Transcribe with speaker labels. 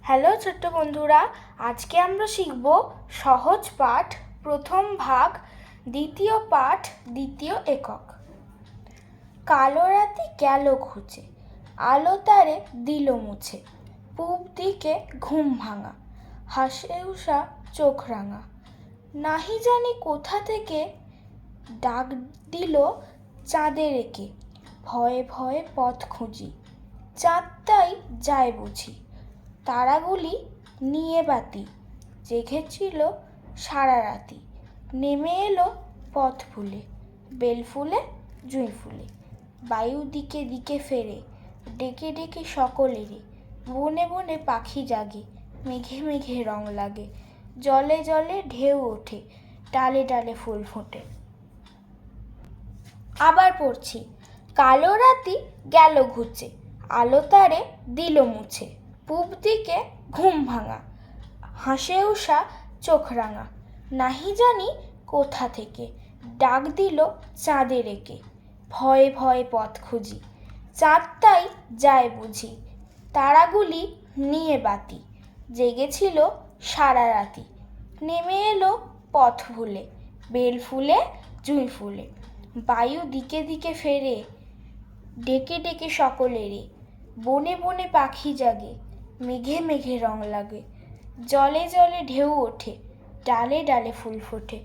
Speaker 1: Hello ছোট্ট বন্ধুরা, আজকে আমরা শিখব সহজ পাঠ প্রথম ভাগ দ্বিতীয় পাঠ দ্বিতীয় একক। কালো রাতি গেল ঘুচে, আলো তারে দিল মুছে, পূব দিকে ঘুম ভাঙা, হাসে উষা চোখ রাঙা। নাহি জানি কোথা থেকে ডাক দিল চাঁদের একে, ভয়ে ভয়ে পথ খুঁজি, চাঁদ তাই যায় বুঝি। তারাগুলি নিয়ে বাতি, জেগেছিল সারা রাতি, নেমে এলো পথ ভুলে, বেল ফুলে জুঁই ফুলে। বায়ু দিকে দিকে ফেরে, ডেকে ডেকে সকলেরে, বনে বনে পাখি জাগে, মেঘে মেঘে রং লাগে, জলে জলে ঢেউ ওঠে, ডালে ডালে ফুল ফোটে। আবার পড়ছি। কালো রাতি গেল ঘুচে, আলো তারে দিল মুছে, পূব দিকে ঘুম ভাঙা, হাসে উষা চোখ রাঙা। নাহি জানি কোথা থেকে ডাক দিল চাঁদের একে, ভয়ে ভয়ে পথ খুঁজি, চাঁদ তাই যায় বুঝি। তারাগুলি নিয়ে বাতি, জেগেছিল সারা রাতি, নেমে এলো পথ ভুলে, বেল ফুলে জুঁই ফুলে। বায়ু দিকে দিকে ফেরে, ডেকে ডেকে সকলেরে, বনে বনে পাখি জাগে, মেঘে মেঘে রং লাগে, জলে জলে ঢেউ ওঠে, ডালে ডালে ফুল ফোটে।